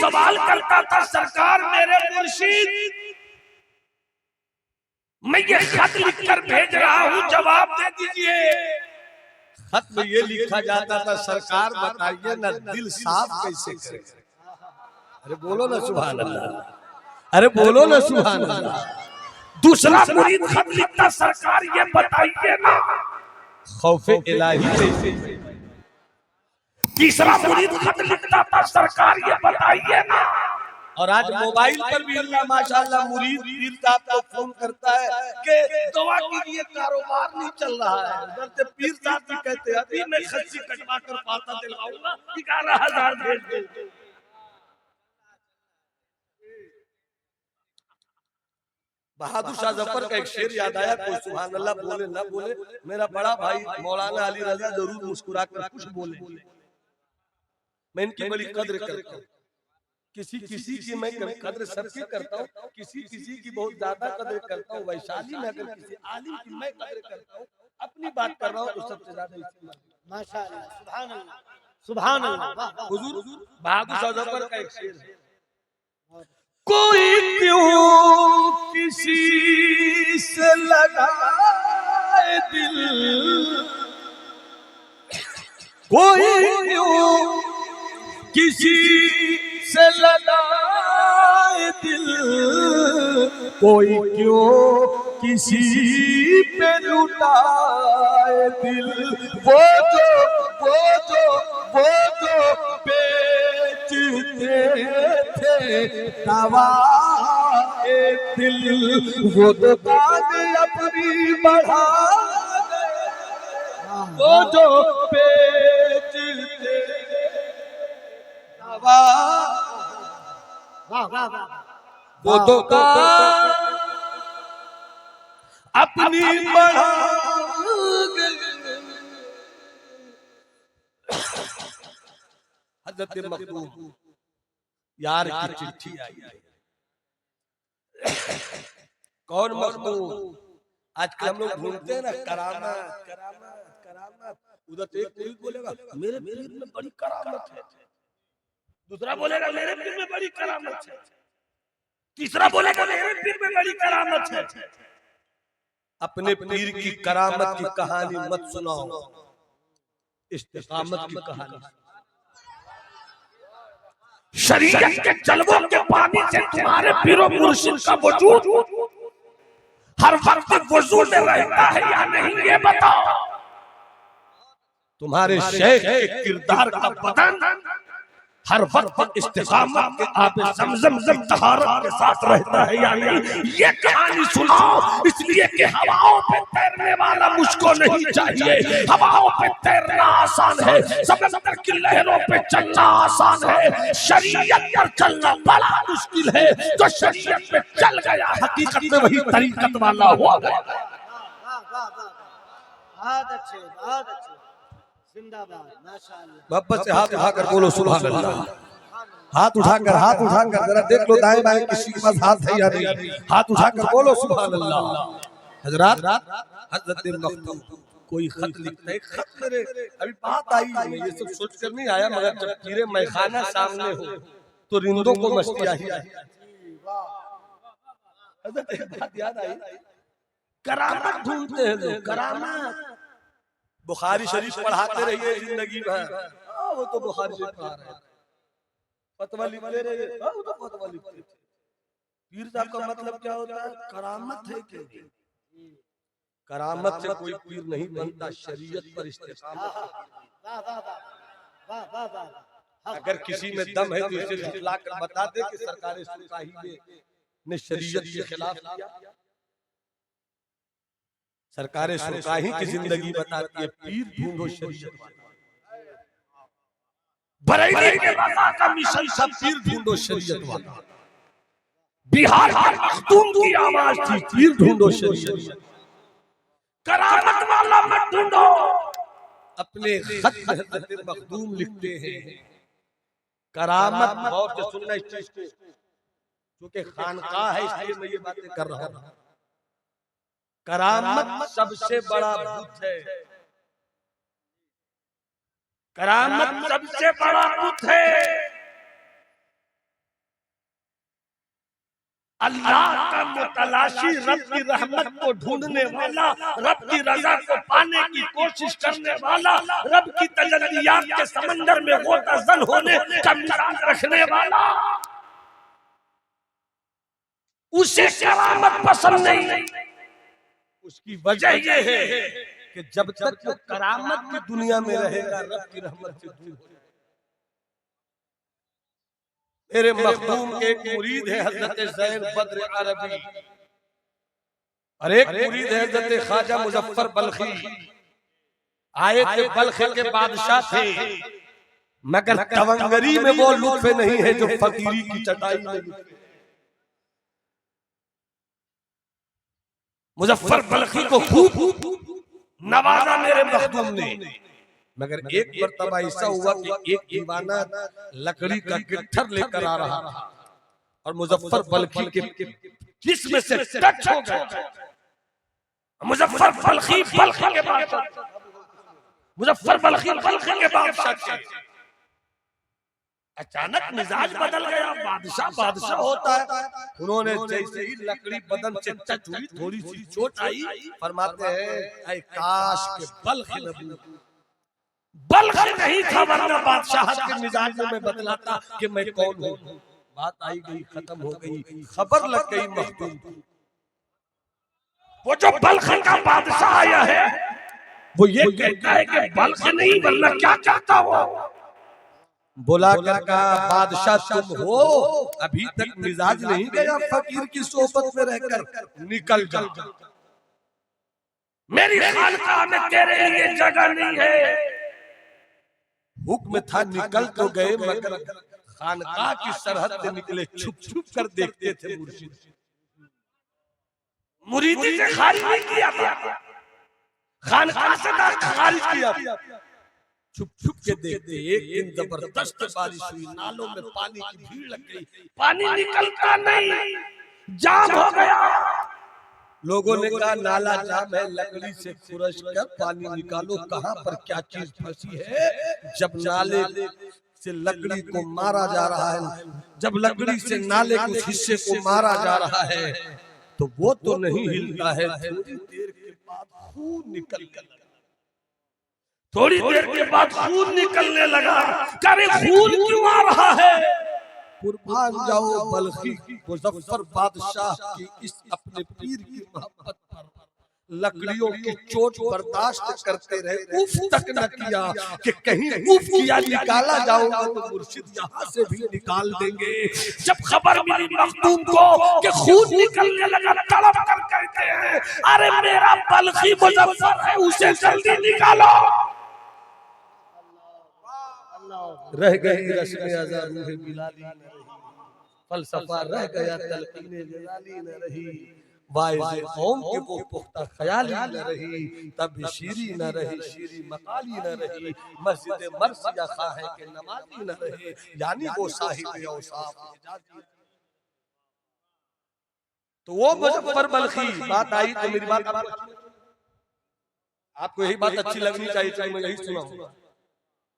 सवाल करता था, सरकार मेरे मुर्शिद मैं ये खत लिखकर भेज रहा हूँ, जवाब दे दीजिए। खत में ये लिखा जाता था, सरकार बताइए ना दिल साफ कैसे करें। अरे बोलो ना सुभान अल्लाह, अरे बोलो ना सुभान अल्लाह। दूसरा मुरीद खत लिखता, सरकार ये बताइए ना खौफे इलाही कैसे। तीसरा मुरीद खत लिखता था, सरकार ये बताइए ना। और आज मोबाइल पर भी अल्लाह माशाअल्लाह मुरीद पीर साहब को फोन करता है कि दुआ कीजिए कारोबार नहीं चल रहा है। उधर से पीर साहब भी कहते हैं अभी मैं खस्सी कटवा कर पाता दिलवाऊंगा, 11,000 भेज दो। बहादुर शाह जफर का एक शेर याद आया, कोई सुभान अल्लाह बोले ना बोले, मेरा बड़ा भाई मौलाना अली रजा जरूर मुस्कुरा कर कुछ बोले। मैं इनकी बड़ी कद्र करता हूँ। किसी किसी की मैं कद्र सबकी करता हूँ, किसी किसी की बहुत ज्यादा कद्र करता हूँ। वैशाली में अगर किसी आलिम की मैं कद्र करता हूँ, अपनी बात कर रहा हूँ तो सबसे ज्यादा माशाअल्लाह सुभान अल्लाह सुभान अल्लाह। हुजूर बहादुर शाह जफर का एक शेर है, कोई क्यों किसी से लगाए दिल, कोई क्यों किसी से लगाए दिल, कोई क्यों किसी पे लुटाए दिल। वो जो बेचते थे दवाए दिल, वो दुकान अपनी बढ़ा गए। वो जो बेचते दवा, वो दुकान अपनी बढ़ा गए। हज़रत मखदूम यार की चिट्ठी आई। कौन मखदूम? आजकल हम लोग ढूंढते हैं ना करामत करामत करामत। उधर तो एक कोई बोलेगा मेरे पीर में बड़ी करामत है, दूसरा बोलेगा मेरे पीर में बड़ी करामत है, तीसरा बोलेगा मेरे पीर में बड़ी करामत है। अपने पीर की करामत की कहानी मत सुनाओ, इस्तिकामत की कहानी। शरीयत के जलवों के पानी से तुम्हारे पीरो मुर्शिद का वजूद हर वक्त वजूद में रहता है या नहीं, ये बताओ। तुम्हारे शेख के किरदार का बदन हर वक्त इस्तिकामत के आबे ज़मज़म की तहारत के साथ रहता है या नहीं, ये कहानी सुनाओ। इसलिए कि हवाओं पे तैरने वाला मुझको नहीं चाहिए। हवाओं पे तैरना आसान है, समंदर की लहरों पे चलना आसान है, शरीयत पर चलना बड़ा मुश्किल है। जो शरीयत पे चल गया हकीकत में वही तरीकत वाला हो गया। बहुत अच्छे बहुत अच्छे, जिंदाबाद माशाअल्लाह। मोहब्बत से हाथ उठाकर बोलो सुभान अल्लाह। हाथ उठाकर जरा देख लो दाएं बाएं किसी के पास हाथ है या नहीं। हाथ उठाकर बोलो सुभान अल्लाह। हजरात हज़रत मखदूम कोई खत लिखता है, खत मेरे अभी बात आई नहीं, ये सब सोच कर नहीं आया, मगर जब कीरे मैखाना सामने हो तो रिंदों को मस्ती आई। बात याद आई, करामत ढूंढते हैं लोग, करामत। बुखारी शरीफ पढ़ाते रहिए जिंदगी भर, वो तो बुखारी शरीफ पढ़ा रहे हैं, फतवा लिखते रहिए, वो तो फतवा लिखते थे। पीर साहब का मतलब क्या होता है? करामत है कि करामत से कोई पीर नहीं बनता, शरीयत पर इस्तिकामत। अगर किसी में दम है तो इसे दिखलाकर बता दे कि सरकार सुल्तानी ने शरीयत के खिलाफ किया। सरकार सुल्तानी की जिंदगी बताती है, पीर ढूंढो शरीयत वाला। बरेली के रज़ा का मिशन सब पीर ढूंढो शरीयत वाला। बिहार के मखदूम की आवाज थी, पीर ढूंढो शरीयत। करामत वाला मत ढूंढो। अपने खत में हज़रत मखदूम लिखते हैं करामत, गौर से सुनना इस चीज को, क्योंकि खानकाह है इसलिए मैं ये बातें कर रहा हूं। करामत सबसे बड़ा बुत है, करामत सबसे बड़ा बुत है। अल्लाह का मुतलाशी, रब की रहमत को ढूंढने वाला, रब की रजा को पाने की कोशिश करने वाला, रब की तजल्लियात के समंदर में गोताज़न होने का मिजाज रखने वाला, उसे करामत पसंद नहीं। उसकी वजह यह है कि जब तक वो करामत की दुनिया में रहेगा, रब की रहमत से दूर हो। मेरे मखदूम के एक मुरीद है हजरत ज़ैन बद्र अरबी, और एक मुरीद है हजरत ख्वाजा मुजफ्फर बल्खी। आए थे बल्ख के बादशाह थे, मगर तवंगरी में वो लुत्फ नहीं है जो फकीरी की चटाई में लुत्फ है। मुजफ्फर बल्खी को खूब नवाजा मेरे मखदूम ने, मगर एक मर्तबा ऐसा हुआ कि एक दीवाना लकड़ी का गिट्ठर लेकर आ रहा था और मुजफ्फर बल्खी के जिस्म से टच हो गया। मुजफ्फर बल्खी बल्खी के बादशाह, मुजफ्फर बल्खी बल्खी के बादशाह थे। अचानक मिजाज बदल गया, बादशाह बादशाह होता है। उन्होंने जैसे ही लकड़ी बदन से टच हुई, थोड़ी सी चोट आई, फरमाते हैं ऐ काश के बल्ख न बल्ख नहीं था, वरना बादशाह के मिजाज में बदलाता कि मैं कौन हूँ। बात आई गई, खत्म हो गई, खबर लग गई मखदूम को। वो जो बल्ख का बादशाह आया है, वो ये कहता है कि बल्ख नहीं, वरना क्या चाहता हो? बुला कर कहा, बादशाह तुम हो, अभी तक मिजाज नहीं गया फकीर की सोबत में रहकर, निकल जाओ। मेरी खानकाह में तेरे लिए जगह नहीं है। हुक्म था, निकल तो गए, मगर खानकाह की सरहद से निकले, छुप छुप कर देखते थे मुर्शिद। मुरीदी से खारिज नहीं किया था, खानकाह से खारिज किया था। छुप छुप के देखते। एक दिन जबरदस्त बारिश हुई, नालों में पानी की भीड़ लग गई, पानी निकलता नहीं, जाम हो गया। लोगों ने कहा नाला जाम है, लकड़ी से खुरश कर पानी निकालो, कहां पर क्या चीज फंसी है। जब नाले से लकड़ी को मारा जा रहा है, जब लकड़ी से नाले के उस हिस्से को मारा जा रहा है, तो वो तो नहीं हिलता है। थोड़ी देर के बाद खून निकल कर, थोड़ी देर के बाद खून निकलने लगा। करे खून क्यों आ रहा है? कुर्बान जाओ बल्खी, मुजफ्फर बादशाह की इस अपने पीर की मोहब्बत पर लकड़ियों की चोट बर्दाश्त करते रहे, उफ तक न किया कि कहीं उफ किया निकाला जाओगा तो मुर्शिद यहाँ से भी निकाल देंगे। जब खबर मिली मखदूम को कि खून निकलने लगा, तड़प कर कहते हैं, अरे मेरा बल्खी मुजफ्फर है, उसे जल्दी निकालो। रह गई रस्म अज़ा रूह बिलाली न रही, फलसफा रह गया तलकीने जलाली न रही, वाइज़ कौम के वो पुख्ता ख्याली न रही, तब शीरी न रही, शीरी मकाली न रही, मस्जिद मर्सिया खाहे के नमाजी न रहे, यानी वो साहिब औसाफ। तो वो मुजफ्फर बल्खी बात आई, तो मेरी बात आपको यही बात अच्छी लगनी चाहिए, तो मैं यही सुनाऊंगा।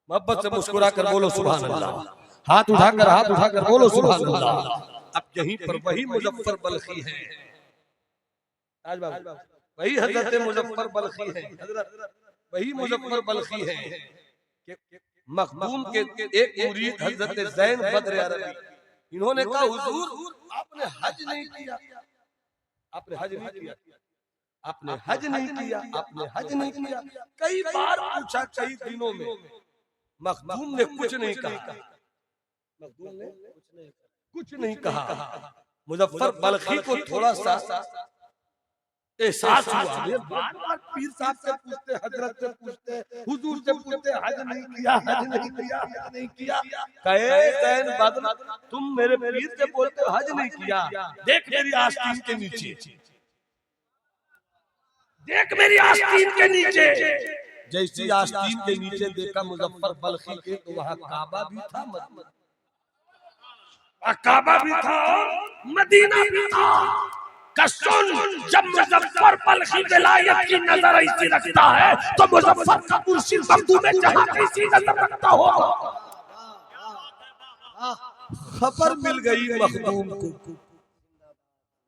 मोहब्बत से मुस्कुरा कर बोलो सुभान अल्लाह, हाथ उठाकर बोलो सुभान अल्लाह। अब यहीं पर वही मुजफ्फर बल्खी है, वही हजरत मुजफ्फर बल्खी है, वही मुजफ्फर बल्खी है कि मखदूम के एक मुरीद हजरत ज़ैन बद्र अरबी, इन्होंने कहा हुजूर आपने हज नहीं किया, आपने हज नहीं किया, आपने हज नहीं किया, आपने हज नहीं किया। कई बार पूछा, कई दिनों में, मखदूम ने कुछ नहीं कहा, मखदूम ने कुछ नहीं कहा। मुजफ्फर बल्खी को थोड़ा सा एहसास हुआ, बार बार पीर साहब से पूछते, हजरत से पूछते, हुजूर से पूछते, हज नहीं किया, हज नहीं किया, हज नहीं किया। कहे ज़ैन बद्र तुम मेरे पीर से बोलते हो हज नहीं किया, देख मेरी आस्तीन के नीचे, देख मेरी आस्तीन के नीचे। जैसी आस्तीन के नीचे देखा मुजफ्फर बल्खी के, तो वहाँ काबा भी था, काबा भी था, मदीना भी था। कसुन जब मुजफ्फर बल्खी विलायत की नजर ऐसी रखता है, तो मुजफ्फर का मुर्शिद मखदूम जहां कैसी नजर रखता हो। खबर मिल गई मखदूम को,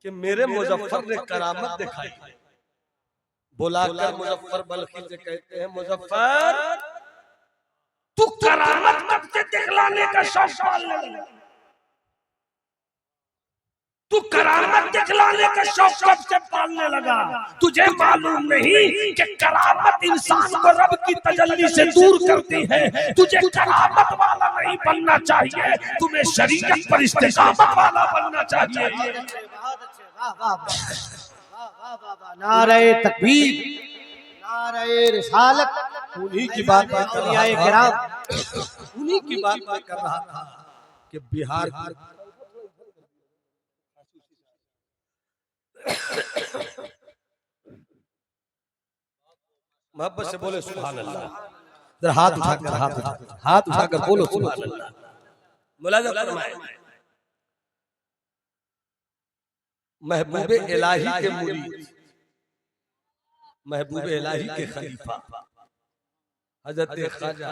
कि मेरे मुजफ्फर ने करामत दिखाई। बुलाकर मुजफ्फर बल्खी से कहते हैं, मुजफ्फर तू करामत कब से दिखलाने का शौक पालने लगा? तू करामत दिखलाने का शौक कब से पालने लगा? तुझे मालूम नहीं कि करामत इंसान को रब की तजल्ली से दूर करती है। तुझे करामत वाला नहीं बनना चाहिए, तुम्हें शरीयत पर इस्तिकामत वाला बनना चाहिए। बहुत अच्छे, वाह वाह वाह वाह वाह वाह वाह। नारे तकबीर, नारे रिसालत। उन्हीं की बात मैं कर रहा औलियाए था, किराम। उन्हीं की बात मैं कर रहा था कि बिहार मोहब्बत से बोले सुभान अल्लाह। जरा हाथ उठाकर बोलो सुभान अल्लाह। मुलाजा फरमाए, महबूबे इलाही के मुरीद, महबूबे इलाही के खलीफा हजरत ख्वाजा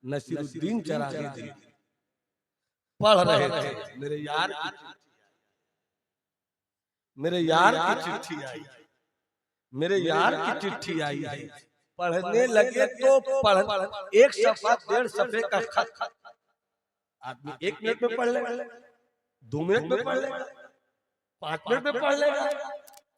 नसीरुद्दीन चरागी जी पढ़ रहे थे। मेरे यार की चिट्ठी आई, मेरे यार की चिट्ठी आई है। पढ़ने लगे तो पढ़ एक सफा 1.5 सफे का खत आदमी 1 मिनट में पढ़ लेगा, 2 मिनट में पढ़ लेगा, 5 मिनट में पढ़ लेगा।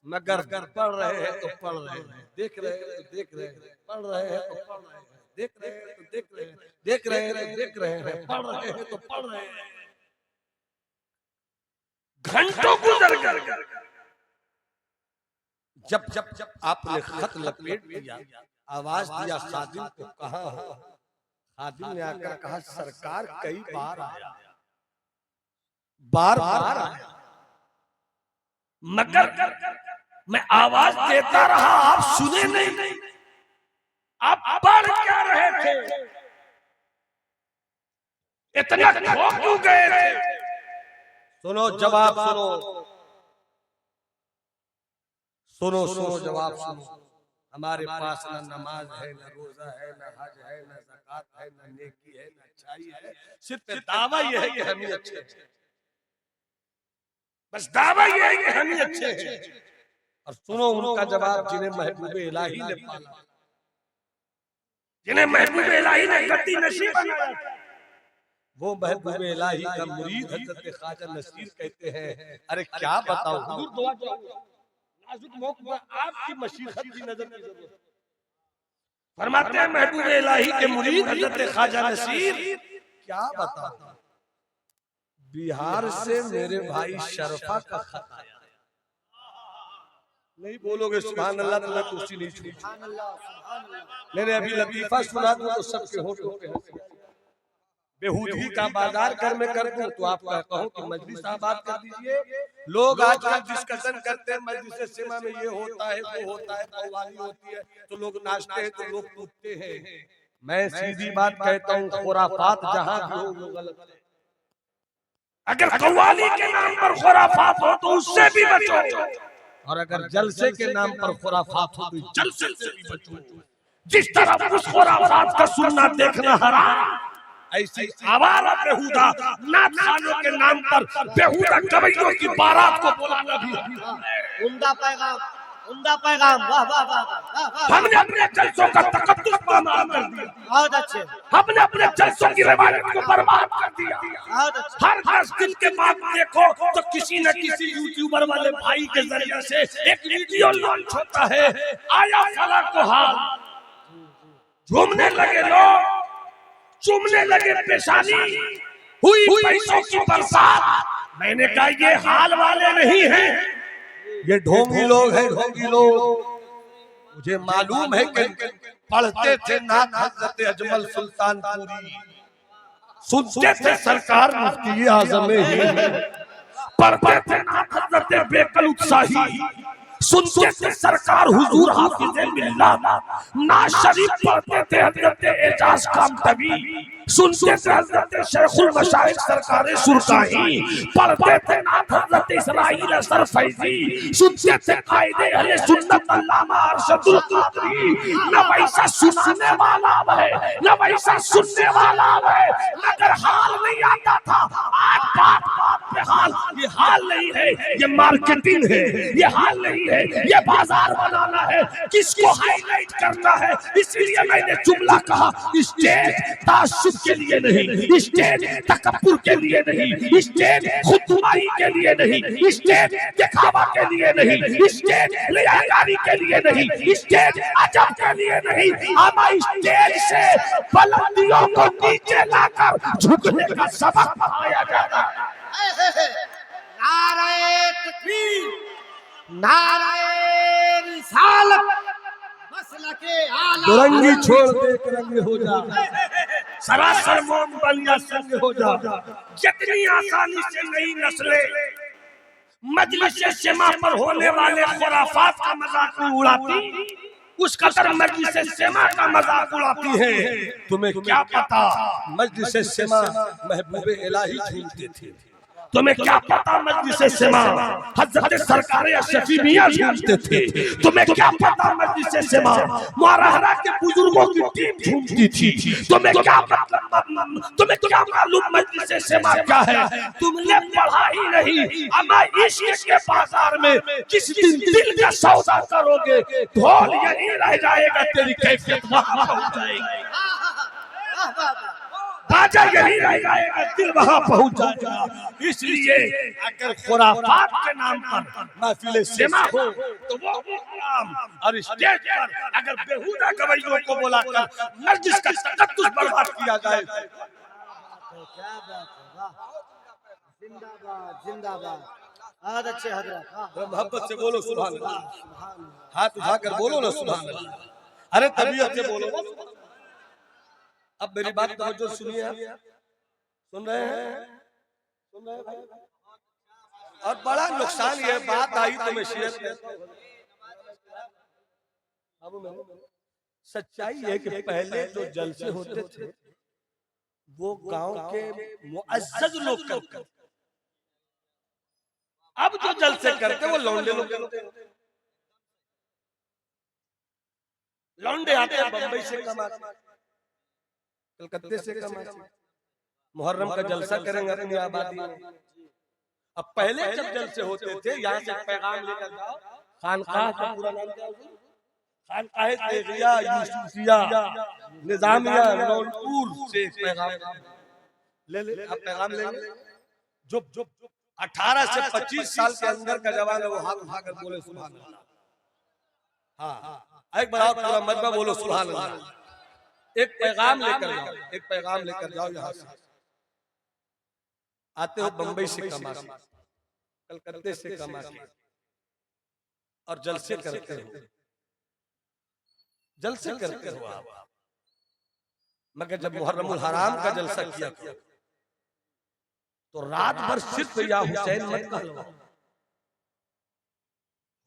मगर पढ़ रहे हैं तो पढ़ रहे हैं, देख रहे हैं तो देख रहे हैं, पढ़ रहे हैं तो पढ़ रहे हैं, देख रहे हैं तो देख रहे हैं, देख रहे हैं तो देख रहे हैं, पढ़ रहे हैं तो पढ़ रहे हैं। घंटों गुजर गए। जब जब जब आपने खत लपेट दिया, आवाज दिया खादिम को, कहा खादिम ने आकर कहा, सरकार कई बार आया, बार बार आया, मगर मैं आवाज देता रहा, आप सुने नहीं। आप पढ़ क्या रहे थे? इतना खो क्यों गए थे? सुनो जवाब सुनो, सुनो सुनो जवाब सुनो। हमारे पास न नमाज है, न रोजा है, न हज है, न ज़कात है, न नेकी है, न अच्छाई है, सिर्फ दावा ये है कि हम ही अच्छे हैं। बस दावा ये है कि हम ही अच्छे हैं। और सुनो उनका जवाब, जिन्हें महबूबे इलाही ने पाला, जिन्हें महबूबे इलाही ने गद्दी नशीब बनाया, वो महबूबे इलाही का मुरीद हजरत ख्वाजा नसीर कहते हैं, अरे क्या बताओ हुजूर, दुआ चाहो, नाजुक मौके पर आपकी मशीखत की नजर की जरूरत। फरमाते हैं महबूबे इलाही के मुरीद हजरत ख्वाजा नसीर, क्या बताओ, बिहार से मेरे भाई शरफा का खत आया। नहीं बोलोगे सुभान अल्लाह तो मैं कुर्सी नहीं छूटी। मैंने अभी लतीफा सुना दूं तो सबके होठों पे हंसी। बेहूदगी का बाजार घर में कर दूं तो आप कहो कि मजलिस आबाद कर दीजिए। लोग आजकल डिस्कशन करते हैं मजलिस सिमा में ये होता है वो होता है, कव्वाली होती है तो लोग नाचते हैं तो लोग कूदते हैं। मैं सीधी बात कहता हूँ, खुराफात जहाँ भी हो वो गलत है। अगर कव्वाली के नाम पर खुराफात हो तो उससे भी बचो, और अगर जलसे के नाम पर खुराफात हो तो जलसे से भी बचो। जिस तरह उस खुराफात का सुनना देखना हराम, ऐसी आवारा बेहुदा नात खानों के नाम पर बेहुदा गवैयों की बारात को बुलाना भी उम्दा पैगाम, उम्दा पैगाम। वाह वाह वाह वाह वाह। हमने अपने जलसों का तकद्दुस बर्बाद कर दिया, बहुत अच्छे, हमने अपने जलसों की रिवायत को बर्बाद कर दिया। बहुत अच्छे। हर 10 दिन के बाद देखो तो किसी न किसी यूट्यूबर वाले भाई के जरिए से एक वीडियो लॉन्च होता है, आया फला को हाल, झूमने लगे लोग, चूमने लगे पेशानी, हुई पैसों की बरसात। मैंने कहा ये हाल वाले नहीं हैं, ये ढोंगी लोग हैं, ढोंगी लोग। मुझे मालूम है कि पढ़ते थे नात हज़रत अजमल सुल्तानपुरी, सुनते थे सरकार मुफ्ती आज़म हिंद, पढ़ते थे नात हज़रत बेकल उत्साही, सुनते थे सरकार हुजूर हाफिज़ मिल्लत, नाज़ शरीफ पढ़ते थे हज़रत एजाज कामतवी, सुनते थे हज़रत शेखुल मशाइख सरकार सुरकाई, पढ़ते थे नात हज़रत इस्राइल असर फैजी, सुनते थे कायदे अहले सुन्नत अल्लामा अरशदुल कादरी। न वैसा सुनाने वाला है न वैसा सुनने वाला है, मगर हाल नहीं आता था। आज बात बात पे हाल, ये हाल नहीं है, ये मार्केटिंग है, ये हाल नहीं है, ये बाजार बनाना है, किसको हाईलाइट करना है। इसलिए मैंने जुमला कहा, स्टेज तासुब के लिए नहीं, स्टेज तकब्बुर के लिए नहीं, स्टेज खुदनुमाई के लिए नहीं, स्टेज दिखावा के लिए नहीं, स्टेज रियाकारी के लिए नहीं, स्टेज अजब के लिए नहीं। हमें स्टेज से बुलंदियों को नीचे लाकर झुकने का सबक पढ़ाया जाता है। नारे तकबीर, नारे रिसालत, मसलके आला दुरंगी छोड़ दे के रंग हो जा, सरासर मोम बलिया संग हो जा। जितनी आसानी से नई नस्लें मजलिस सेमा पर होने वाले खुराफात का मजाक उड़ाती, उस कदर मजलिस सेमा का मजाक उड़ाती है। तुम्हें क्या पता मजलिस सेमा महबूबे इलाही झूमते थे। तुम्हें क्या पता मजलिस सेमा हजरत सरकार शफी मियां झूमते थे। तुम्हें क्या पता मजलिस सेमा मुआरहरा के बुजुर्गों की टीम झूमती थी। तुम्हें क्या मालूम मजलिस सेमा क्या है? तुमने पढ़ा ही नहीं। अमा इश्क के बाजार में किस दिन दिल का सौदा करोगे, ढोल यहीं रह जाएगा, तेरी कैफियत वहां पहुंच जाएगी, बाजा यहीं रह जाएगा, दिल वहां पहुंच जाएगा। इसलिए अगर खुराफात के नाम पर महफिल सेमा हो तो वो हराम, और स्टेज पर अगर बेहुदा गवैयों को बुलाकर मजलिस का तकद्दुस बर्बाद किया जाए। क्या बात है, वाह, जिंदाबाद जिंदाबाद। बहुत अच्छे हजरत, मोहब्बत से बोलो सुभान अल्लाह, हाथ उठाकर बोलो ना सुभान अल्लाह। अरे तबीयत से बोलो। अब मेरी बात तवज्जो सुनिए, आप सुन रहे हैं? सुन रहे हैं भाई? और बड़ा नुकसान ये बात आई तो मैं शेयर करता हूं। सच्चाई है कि पहले जो जलसे होते थे वो गांव के मुअज्जज लोग करते थे। अब जो जलसे करते वो लौंडे लोग करते हैं। लौंडे आते हैं बंबई से कमाते, कलकत्ते से कमाते, मुहर्रम का जलसा करेंगे अपनी आबादी में। अब पहले जब जलसे होते थे यहाँ से पैगाम लेकर जाओ, खानकाह का पूरा नाम क्या है? खानकाह तेगिया यूसुफिया निजामिया नौलपुर से पैगाम ले आप पैगाम लेंगे। जो 18 से 25 साल के अंदर का जवान है वो हाथ उठाकर बोले सुभान अल्लाह। हाँ, एक बार आप पूरा मजमा बोलो सुभान अल्लाह। एक पैगाम लेकर जाओ, एक पैगाम लेकर जाओ। यहाँ से आते हो बंबई से कमा के, कलकत्ते से कमा के, और जलसे करते हो, जलसे करते हो आप। मगर जब मुहर्रमुल हराम का जलसा किया तो रात भर सिर्फ या हुसैन मत कहलो,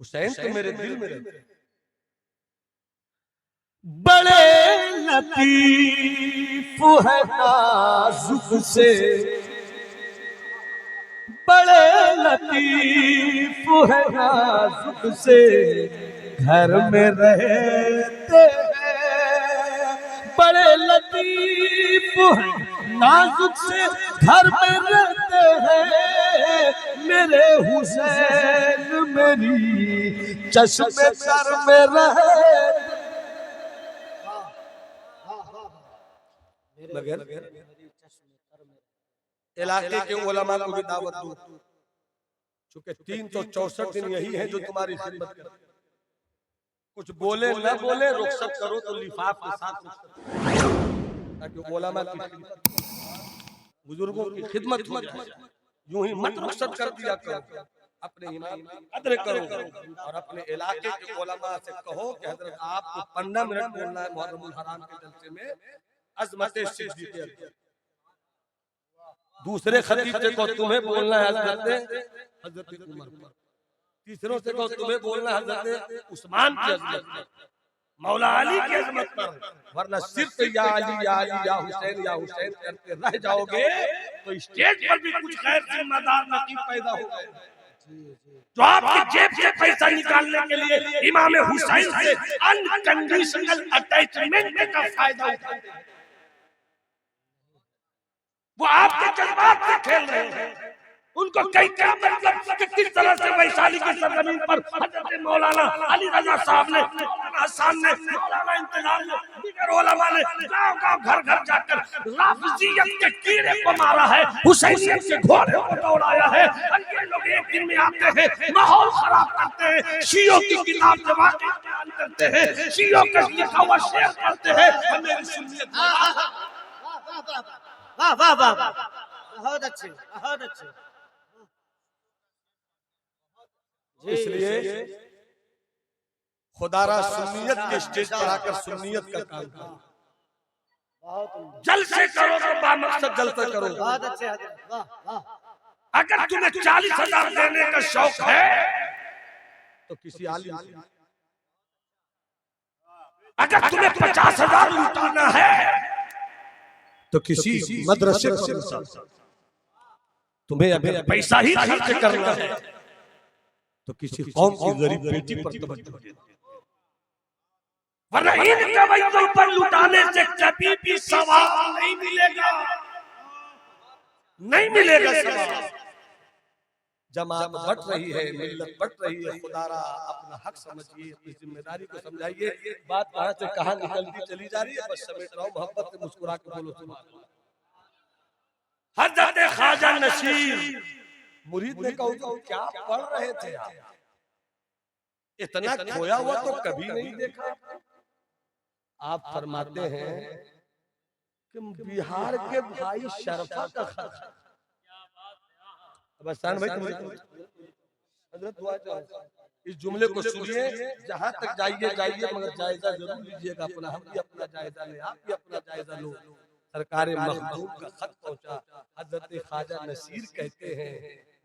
हुसैन तो मेरे दिल में रहते। बड़े लतीफ है नाजुक से, बड़े लतीफ है नाजुक से, घर में रहते हैं। बड़े लतीफ है नाजुक से, घर में रहते हैं। मेरे हुसैन मेरी चश्मे सर में रहते। मगर इलाके के उलमा को भी दावत दो, चूंकि 364 दिन यही है जो तुम्हारी खिदमत करे। कुछ बोले न बोले रुखसत करो तो लिफाफ के साथ ताकि उलमा की बुजुर्गों की खिदमत हो जाए। यूं ही मत रुखसत कर दिया करो, अपने इमाम की कदर करो और अपने इलाके के उलमा से कहो कि हजरत आपको 15 मिनट बोलना है मुहर्रमुल हराम के जलसे में अज़मत सिद्दीक़ अकबर। दूसरे खतीब से कहो तुम्हें बोलना है हजरत उमर पर, तीसरों से कहो तुम्हें बोलना है हजरत उस्मान की अज़मत पर, मौला अली की अज़मत पर। वरना सिर्फ या अली या अली या हुसैन करते रह जाओगे तो स्टेज पर भी कुछ गैर जिम्मेदार नकीब पैदा होगा। तो आपकी जेब से पैसा निकालने के लिए इमाम हुसैन से अनकंडीशनल अटैचमेंट का फायदा उठाते हैं। वो आपके जज्बात से खेल रहे हैं, उनको कई क्या मतलब कि किस तरह से वैशाली की सरजमीन पर हजरत मौलाना अली रजा साहब ने, मौलाना हसन ने, मौलाना इंतजार ने, दीगर उलमा ने गांव-गांव घर-घर जाकर राफिजियत के कीड़े को मारा है, हुसैनियत के घोड़े को दौड़ाया है। और ये लोग एक दिन में आते हैं, माहौल खराब करते हैं, शियों की किताब से वाक़या बयान करते हैं, शियों का लिखा हुआ शेर पढ़ते हैं। मेरी सुन्नियत वाह वाह वाह वाह, बहुत अच्छे, बहुत अच्छे। इसलिए खुदारा सुन्नियत के स्टेज पर आकर सुन्नियत का काम करो। बहुत जलसे करो तो बामकसद जलसे करो। बहुत अच्छे हजरत, वाह वाह। अगर तुम्हें 40,000 देने का शौक है तो किसी आलिम से, अगर तुम्हें 50,000 लुटाना है तो किसी मदरसे से, तुम्हें अगर पैसा ही खर्च करना है तो किसी कौम की गरीब बेटी पर तवज्जो देना। वरना इन कवैयों पर लुटाने से कभी भी सवाब नहीं मिलेगा, नहीं मिलेगा सवाब। जमात बढ़ रही है, मिल्लत बढ़ रही है, खुदारा अपना हक समझिए, अपनी जिम्मेदारी को समझाइए। बात कहां से कहां निकलती चली जा रही है, बस समेट रहा हूं, मोहब्बत से मुस्कुरा के बोलो सुभान अल्लाह। हजरत ख्वाजा नसीर मुरीद ने कहा तो क्या पढ़ रहे थे आप, इतना खोया हुआ तो कभी नहीं देखा। आप फरमाते हैं कि बिहार के भाई शरफा का खत। अब हसन भाई हजरत दुआ चाहो, इस जुमले को सुनिए, जहां तक जाइए जाइए, मगर जायजा जरूर लीजिएगा अपना। हम भी अपना जायजा लें, आप भी अपना जायजा लो। सरकार मखदूम का खत पहुंचा। हजरत ख्वाजा नसीर कहते हैं,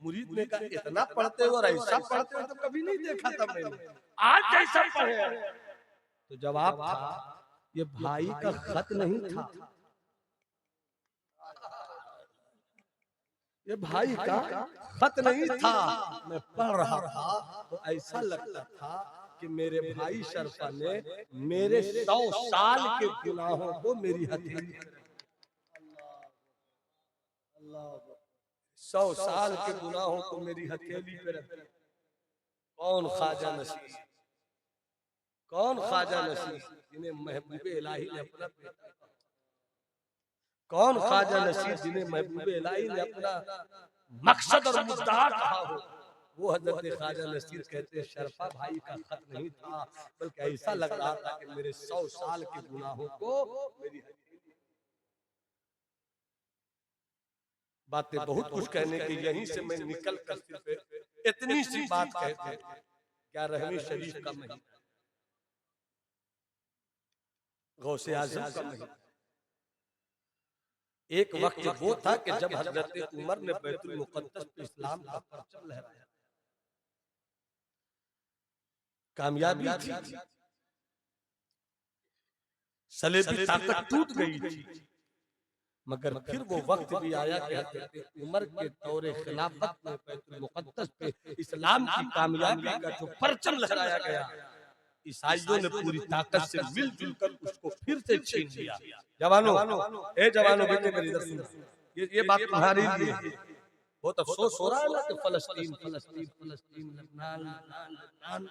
मुरीद ने कहा इतना पढ़ते हो और ऐसा पढ़ते हो तो कभी नहीं देखा था मैंने, आज जैसा पढ़े। तो जवाब था ये भाई का खत नहीं था, ये भाई का खत नहीं था। मैं पढ़ रहा था तो ऐसा लगता था कि मेरे भाई शरफा ने मेरे 100 साल के गुनाहों को मेरी हथेली, 100 साल के गुनाहों को मेरी हथेली पे रख। कौन ख्वाजा नसीर, कौन ख्वाजा नसीर जिन्हें महबूब इलाही ने अपना बेटा, कौन ख्वाजा नसीर जिन्हें महबूब इलाही ने अपना मकसद और मुद्दा कहा हो। वो हजरत ख्वाजा नसीर कहते हैं शरफा भाई का खत नहीं था, बल्कि ऐसा लग रहा था कि मेरे 100 साल के गुनाहों को मेरी। बातें बहुत कुछ कहने की, यहीं से मैं निकल कर सिर्फ इतनी सी बात कहते हैं, 11वीं शरीफ का महीना, गौसे आज़म का महीना। एक वक्त वो था कि जब हजरत उमर ने बैतुल मुक़द्दस पे इस्लाम का परचम लहराया, कामयाबी थी, सलेबी ताकत टूट गई थी, मगर फिर वो वक्त भी आया कि हजरत उमर के दौरे खिलाफत में बैतुल मुक़द्दस पे इस्लाम की कामयाबी का जो परचम लहराया गया, ईसाइयों ने पूरी ताकत से मिलजुल कर उसको फिर से छीन लिया। जवानों, ए जवानों, बेटे मेरी इधर सुनो, ये बात तुम्हारी लिए है। बहुत अफसोस हो रहा है ना कि फलस्तीन फलस्तीन फलस्तीन, लबनान लबनान लबनान,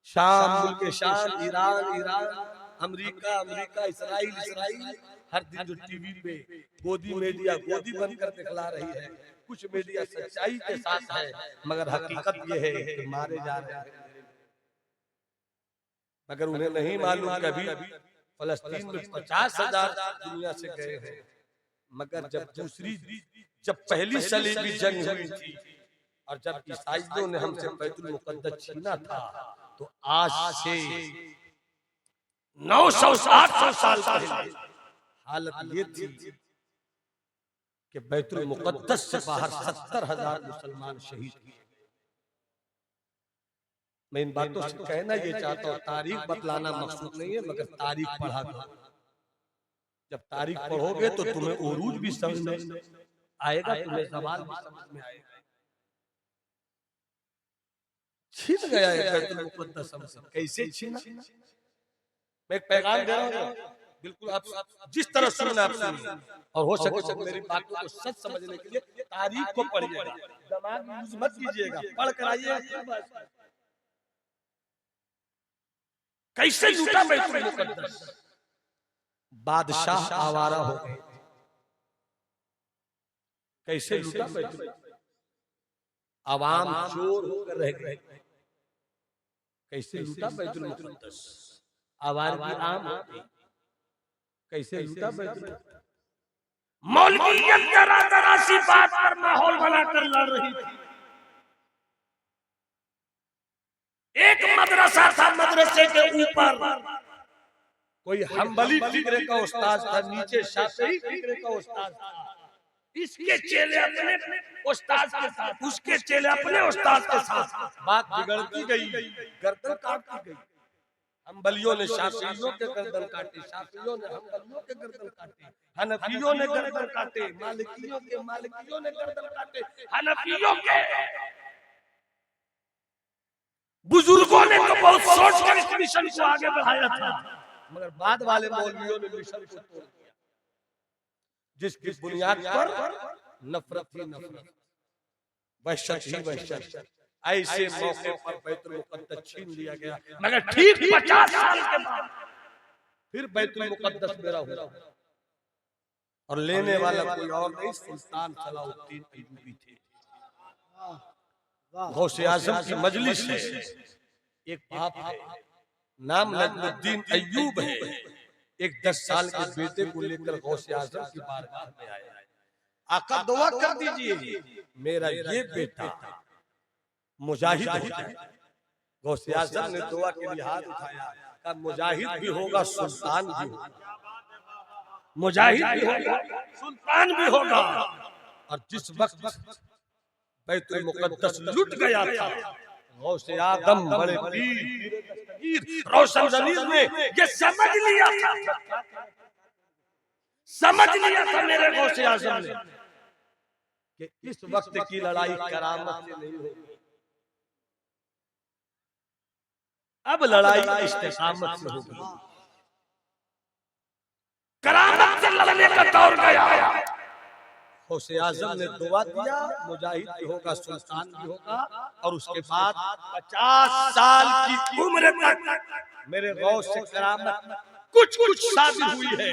शाम मुल्क शाम, Iran Iran, America America, Israel Israel. हर दिन जो टीवी पे गोदी मीडिया गोदी बनकर दिखला रही है, कुछ मीडिया सच्चाई के साथ है, मगर हकीकत ये है कि मारे जा रहे हैं। मगर उन्हें नहीं मालूम कभी फलस्तीन में 50,000 दुनिया से गए हैं, मगर जब पहली सलीबी जंग हुई थी और जब ईसाइयों ने हमसे बैतुल मुक़द्दस छीना था, तो आज से 900-800 साल पहले हालत ये थी कि बैतुल मुक़द्दस से बाहर 70,000 मुसलमान शहीद हुए। मैं इन बातों से कहना ये चाहता हूँ, तारीख बतलाना मकसूद नहीं है, मगर तारीख पढ़ा करो। जब तारीख पढ़ोगे तो तुम्हें उरूज भी समझ में आएगा, तुम्हें सवाल भी समझ में आएगा। छीन गया है बैतुल मुक़द्दस हमसे, कैसे छीना? मैं एक पैगाम दे रहा हूँ, बिल्कुल आप जिस तरह सुनना आप सुनिए, और हो सके मेरी बातों को सच समझने के लिए तारीख को पढ़िएगा, दिमाग यूज मत कीजिएगा, पढ़ कर आइए। कैसे लूटा बैतुल मुकद्दस? बादशाह आवारा हो गए। कैसे लूटा बैतुल? आवाम चोर होकर रह गए। कैसे लूटा बैतुल मुकद्दस? आवारगी आम हो गई। कैसे लूटा बैतुल? मौलवियत तरह सी बात पर माहौल बनाकर लड़ रही थी। एक मदरसा था, मदरसे के ऊपर कोई हम्बली फिक्रे का उस्ताद था, नीचे शाफी फिक्रे का उस्ताद था। इसके चेले अपने उस्ताद के साथ, उसके चेले अपने उस्ताद के साथ। बात बिगड़ती गई, गर्दन काटती गई। हम्बलियों ने शाफियों के गर्दन काटे, शाफियों ने हम्बलियों के गर्दन काटे, हनफियों ने गर्दन काटे, मालिकियों ने गर्दन काटे, हनफियों के बुजुर्गों ने तो बहुत सोचकर इस मिशन को आगे बढ़ाया था, मगर बाद वाले मौलवियों ने मिशन को तोड़ दिया, जिसकी बुनियाद पर नफरत ही नफरत, वहशत ही वहशत। ऐसे मौके पर बैतुल मुकद्दस छीन लिया गया। मगर ठीक 50 साल के बाद फिर बैतुल मुकद्दस मेरा हुआ, और लेने वाला कोई और नहीं, सुल्तान सलाउद्दीन अय्यूबी थे। गौसे आजम की मजलिस है, एक बाप है, नाम नजमुद्दीन अय्यूब है। एक 10 साल के बेटे को लेकर गौसे आजम की बारगाह में आया। आका दुआ कर दीजिए मेरा ये बेटा मुजाहिद हो जाए। गौसे आजम ने दुआ के लिए हाथ उठाया, कहा मुजाहिद भी होगा, सुल्तान भी होगा, मुजाहिद भी होगा, सुल्तान भी होगा। और जिस वक्त बैतुल मुकद्दस लुट गया था, गौसे आदम बड़े पीर रोशन ज़मीर ने ये समझ लिया था मेरे गौसे आज़म ने कि इस वक्त की लड़ाई करामत से नहीं होगी, अब लड़ाई इस्तिकामत से होगी। करामत से लड़ने का दौर गया। गौसे आजम ने दुआ दिया, मुजाहिद भी होगा, सुल्तान भी होगा। और उसके बाद 50 साल की उम्र तक मेरे गौस से करामत कुछ शादी हुई है।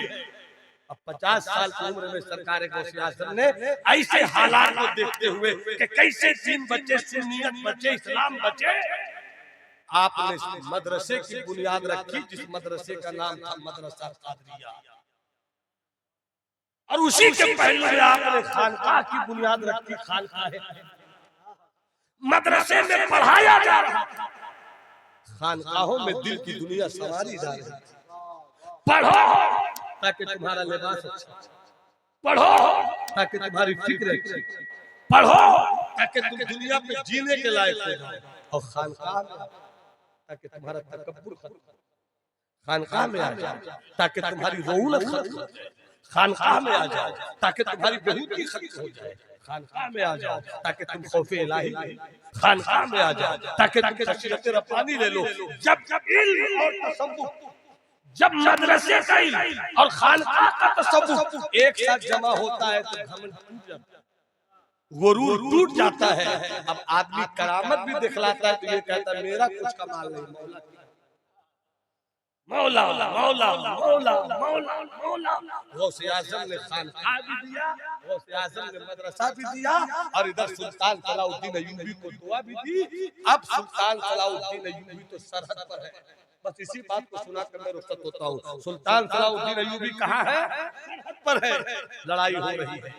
अब 50 साल की उम्र में सरकार गौसे आजम ने ऐसे हालात को देखते हुए कि कैसे दीन बचे, सुन्नियत बचे, इस्लाम बचे, आपने मदरसे की बुनियाद रखी, जिस मदरसे का नाम था मदरसा कादरिया। और उसी के पहले आपने खानकाह की बुनियाद रखी, खानकाह मदरसे में पढ़ाया जा रहा था, खानकाहों में दिल की दुनिया संवारी जा रही है। पढ़ो ताकि तुम्हारा लिबास अच्छा, पढ़ो ताकि तुम्हारी फिक्र अच्छी, पढ़ो ताकि तुम दुनिया पे जीने के लायक हो जाओ। और खानकाह में ताकि तुम्हारा तकब्बुर खत्म, खानकाह में आ जाए ताकि तुम्हारी रौनक खत्म हो जाए, खानकाह में आ जाओ ताकि तुम्हारी बेहूदी खत्म हो जाए, खानकाह में आ जाओ ताकि तुम खौफे इलाही, खानकाह में आ जाओ ताकि तुम खशियत रब्बानी ले लो। जब इल्म और तसव्वुफ, जब मदरसे का इल्म और खानकाह का तसव्वुफ एक साथ जमा होता है तो घमंड टूट जाता है, गुरूर टूट जाता है। अब आदमी करामत भी दिखलाता है तो ये कहता है मेरा कुछ कमाल नहीं, मौला मौला मौला मौला मौला। गौसे आजम ने खानकाह भी दिया, गौसे आजम ने मदरसा भी दिया, और इधर सुल्तान सलाउद्दीन अय्यूबी को दुआ भी दी। अब सुल्तान सलाउद्दीन अय्यूबी तो सरहद पर है। बस इसी बात को सुनाकर मैं रुखसत होता हूँ। सुल्तान सलाउद्दीन अय्यूबी कहाँ है? सरहद पर है। लड़ाई हो रही है,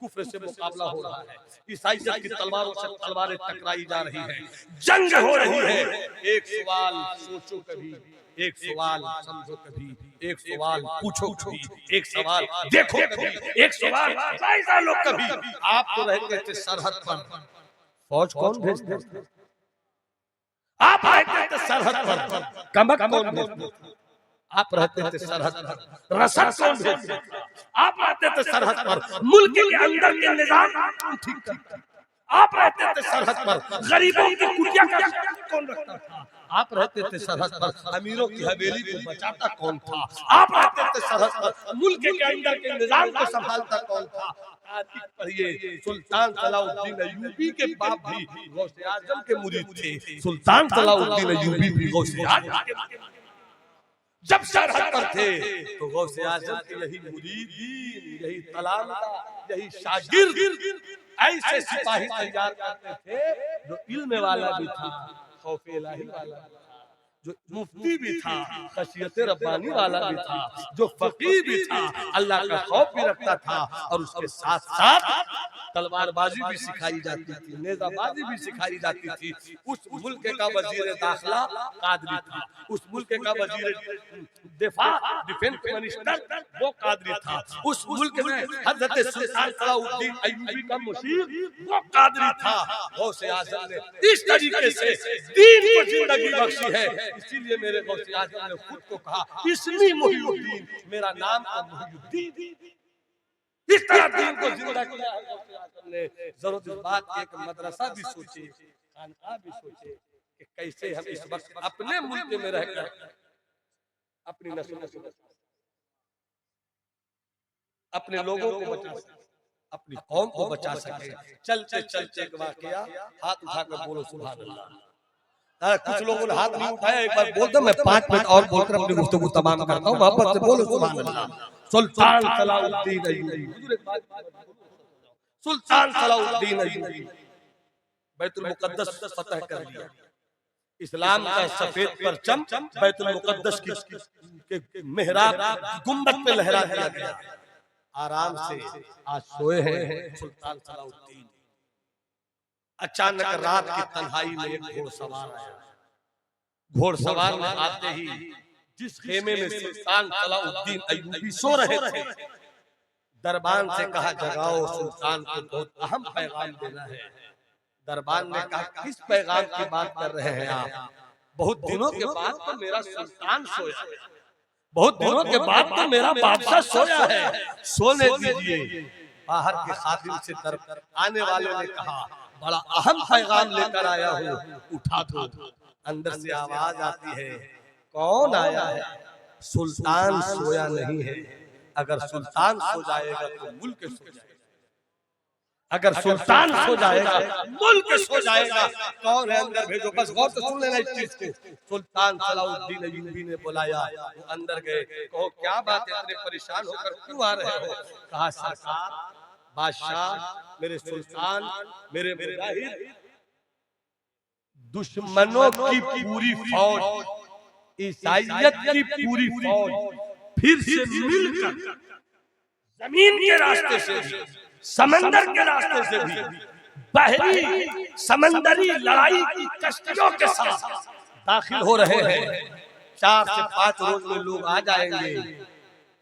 कुफ्र से मुकाबला हो रहा है, ईसाईयत की तलवारों से तलवारें टकराई जा रही है, जंग हो रही है। एक सवाल सोचो कभी, एक सवाल समझो कभी, एक सवाल पूछो कभी, एक सवाल देखो कभी, एक सवाल जायजा लो कभी। आप तो रहते थे सरहद पर, फौज कौन भेजते थे? आप रहते थे सरहद पर, कमक कौन भेजते थे? आप रहते थे सरहद पर, रसद कौन भेजते थे? आप रहते थे सरहद पर, मुल्क के अंदर के निजाम ठीक करते। आप रहते थे सरहद पर, गरीबों की कुटिया का कौन कौन रखता था? आप रहते थे सरहद पर, अमीरों की हवेली को बचाता कौन था? आप रहते थे सरहद पर, मुल्क के अंदर के निजाम को संभालता कौन था? तारीख पढ़िए, सुल्तान सलाउद्दीन अय्यूबी के बाप भी गौसे आजम के मुरीद थे। सुल्तान सलाउद्दीन अय्यूबी भी गौसे आजम के मुरीद थे। जब सरहद पर थे तो गौसे आजम के यही मुरीदीन, यही तलामदा, यही शागिर्द, ऐसे सिपाही तैयार करते थे जो इल्म वाला भी था, खौफ इलाही वाला भी था, जो मुफ्ती भी था, खशियत रब्बानी वाला भी था, जो फकीह भी था, अल्लाह का खौफ भी रखता था, और उसके साथ साथ तलवारबाजी भी सिखाई जाती थी, नेजाबाजी भी सिखाई जाती थी। उस मुल्क का वजीर दाखिला कादरी था, उस मुल्क का वजीर दिफा, डिफेंस मिनिस्टर वो कादरी था, उस मुल्क में हजरत सुल्तान सलाउद्दीन अय्यूबी का मुशीर वो कादरी था। गौसे आजम ने इस तरीके से दीन को जिंदगी बख्शी है। इसीलिए मेरे गौसे आजम ने खुद को कहा इस्मी मुहियुद्दीन, मेरा नाम है मुहियुद्दीन। इस तरह दीन को जिंदा किया है गौसे आजम ने। जरूरत इस बात की एक मदरसा भी सोचे, खानका भी सोचे कि कैसे हम इस वक्त अपने मुल्क में रहकर अपनी नस्ल को, अपने लोगों को बचा सके, अपनी कौम को बचा सके। चलते चलते एक वाकया, हाथ उठाकर बोलो सुभान अल्लाह। कुछ लोगों ने हाथ नहीं उठाया, एक बार बोल दो, मैं 5 मिनट और बोलकर अपनी गुफ्तगू तमाम करता हूँ। मोहब्बत से बोलो सुभान अल्लाह। सुल्तान सलाउद्दीन अय्यूबी, सुल्तान सलाउद्दीन अय्यूबी बैतुल मुकद्दस फतह कर लिया। इस्लाम का सफेद परचम बैतुल मुकद्दस के मेहराब गुंबद पे लहरा दिया गया। आराम से आज सोए हैं सुल्तान सलाउद्दीन। अचानक रात की तन्हाई में एक घोड़सवार आया। घोड़सवार में आते ही जिस खेमे में सुल्तान सलाउद्दीन अय्यूबी सो रहे थे, दरबान से कहा जगाओ, सुल्तान को बहुत अहम पैगाम देना है। दरबान ने कहा किस पैगाम की बात कर रहे हैं आप? बहुत दिनों के बाद तो मेरा सुल्तान सोया है, बहुत दिनों के बाद तो मेरा बादशाह सोया है, सोने दीजिए। बाहर के खादिम से आने वाले ने कहा बड़ा अहम पैगाम लेकर आया हूँ, उठा दो। अंदर से आवाज आती है, कौन आया है? सुल्तान सोया नहीं है, अगर सुल्तान सो जाएगा तो मुल्क सो जाएगा, अगर सुल्तान सो जाएगा मुल्क सो जाएगा। कौन है अंदर भेजो, बस गौर से सुन लेना इस चीज को। सुल्तान सलाउद्दीन अय्यूबी ने बुलाया, वो अंदर गए। कहो क्या बात है, इतने परेशान होकर क्यों आ रहे हो? कहा सरकार, बादशाह, मेरे सुल्तान, मेरे मुजाहिद, दुश्मनों की पूरी फौज, ईसाइयत की पूरी फौज फिर से मिलकर जमीन के रास्ते से भी, समंदर के रास्ते से भी, बहरी समंदरी लड़ाई की कश्तियों के साथ दाखिल हो रहे हैं। 4 से 5 रोज में लोग आ जाएंगे।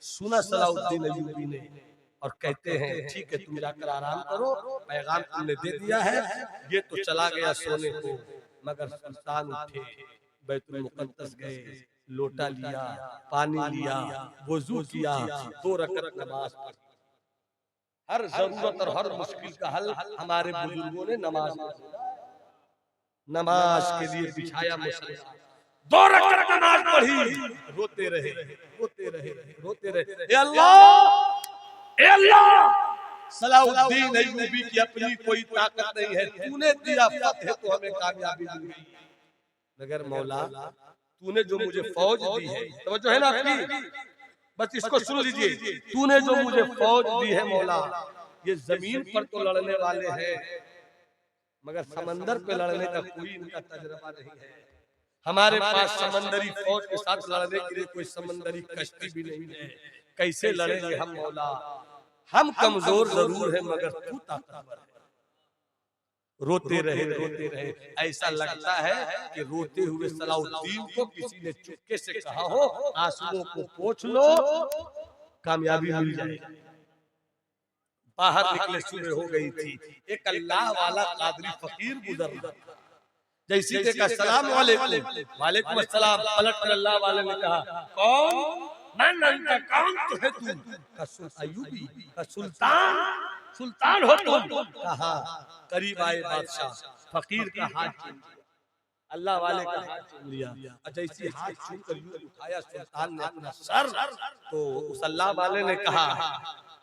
सुना सलाउद्दीन अय्यूबी ने, और कहते हैं ठीक है तुम जाकर आराम करो, पैगाम तुमने दे दिया है। ये तो चला गया सोने को, मगर सुल्तान उठे, बैतुल मुकद्दस गए, लोटा लिया, पानी लिया, वुजू किया, 2 रकअत नमाज पढ़ी। हर जरूरत और हर मुश्किल का हल हमारे बुजुर्गों ने नमाज के लिए बिछाया मुसल्ला। 2 रकअत नमाज पढ़ी, रोते रहे, रोते रहे, रोते रहे। ए अल्लाह, ए अल्लाह, सलाउद्दीन अय्यूबी की अपनी कोई ताकत नहीं है, तूने दिया फतह तो हमें कामयाबी मिल गई, मगर मौला तूने जो मुझे फौज दी है, तवज्जो है ना आपकी, बस इसको सुन लीजिए। तूने जो मुझे फौज दी है मौला, ये जमीन पर तो लड़ने वाले हैं, मगर समंदर पे लड़ने का कोई इनका तजर्बा नहीं है। हमारे पास समंदरी फौज के साथ लड़ने के लिए कोई समंदरी कश्ती भी नहीं है। कैसे लड़ेंगे हम मौला? हम कमजोर जरूर हैं, मगर तू ताकतवर है। रोते रहे, रोते रहे। ऐसा लगता है कि रोते हुए सलाउद्दीन को किसी ने चुपके से कहा हो आंसुओं को पोंछ लो, कामयाबी मिल जाएगी। बाहर निकले सुबह हो गई थी। एक अल्लाह वाला कादरी फकीर गुजर रहा था। जैसे देखा सलाम वालेकुम, वालेकुम अस्सलाम। पलट कर अल्लाह वाले ने कहा कौन? मैं कौन तो है तू? अय्यूबी का सुल्तान, सुल्तान हो तुम? कहा करीब आए बादशाह, फकीर का हाथ अल्लाह वाले का हाथ चूम लिया। और जैसे हाथ चूम कर यूं उठाया सुल्तान ने अपना सर, तो उस अल्लाह वाले ने कहा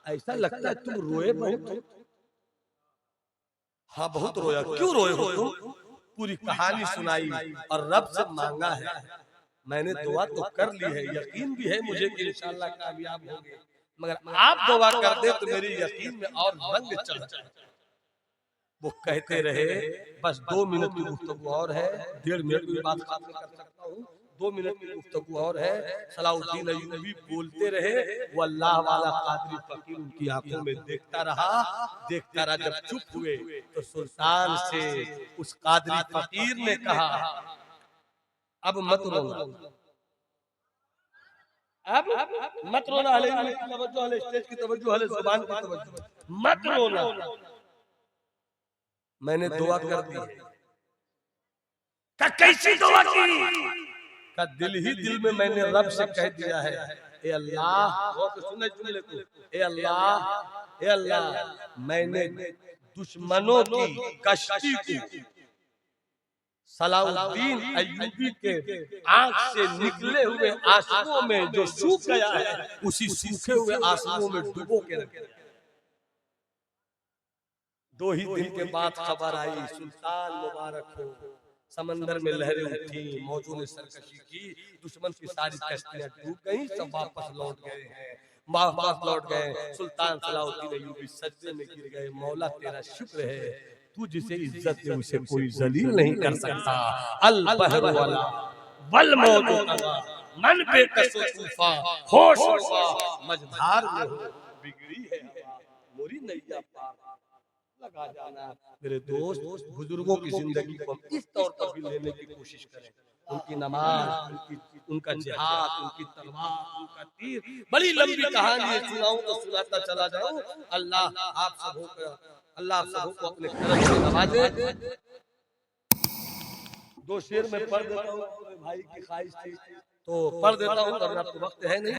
ऐसा लगता है तुम रोए बहुत हो। हाँ बहुत रोया। क्यों रोए हो तुम? पूरी कहानी सुनाई और रब से मांगा है। मैंने दुआ तो कर ली है, यकीन भी है मुझे कि इंशाअल्लाह कामयाब होंगे, मगर आप दुआ कर दे तो मेरी यकीन में और रंग चढ़ जाए। वो कहते रहे बस 2 मिनट की गुफ्तगू और है, 1.5 मिनट की बात खत्म कर सकता हूँ, 2 मिनट की गुफ्तगू और है। सलाउद्दीन अय्यूबी बोलते रहे, वो अल्लाह वाला कादरी फकीर उनकी आंखों में देखता रहा। जब चुप हुए तो सुल्तान से उस कादरी फकीर ने कहा अब मत रोना, अब मत रोना, स्टेज की तवज्जो, जुबान की तवज्जो, मत रोना, मैंने दुआ कर दी। कैसी दुआ की? का दिल ही दिल में मैंने रब से कह दिया है, ए अल्लाह, सुने जुमले को, ए अल्लाह, मैंने दुश्मनों की कश्ती को सलाउद्दीन अय्यूबी के आंख से निकले हुए आंसुओं में जो सूख गया है, उसी सूखे हुए आंसुओं में डुबो के रख दिया। 2 ही दिन के बाद खबर आई, सुल्तान मुबारक हो, समंदर में लहरें उठी, मौजों ने सरकशी की, दुश्मन की सारी कश्तियां डूब गईं, सब वापस लौट गए हैं, वापस लौट गए। सुल्तान सलाउद्दीन अय्यूबी सजदे में गिर गए, मौला तेरा शुक्र है, तू जिसे इज्जत दे उसे कोई जलील नहीं कर सकता। अल बहर वाला वल मौजू तवा मन बेकसो तूफा होश हुआ मझधार में हो, बिगड़ी है हवा मोरी नैया पार लगा जाना। मेरे दोस्त, बुजुर्गों की जिंदगी को हम इस तौर पर भी लेने की कोशिश करें। उनकी नमाज, उनका जिहाद, उनकी तलवार, उनका तीर, बड़ी लंबी कहानी है, सुनाऊं तो सुनाता चला जाऊं। अल्लाह आप सबों को अपने करम से नवाजे। 2 शेर में पढ़ देता हूँ, भाई की ख्वाहिश थी तो पढ़ देता हूँ, वरना तो वक्त है नहीं।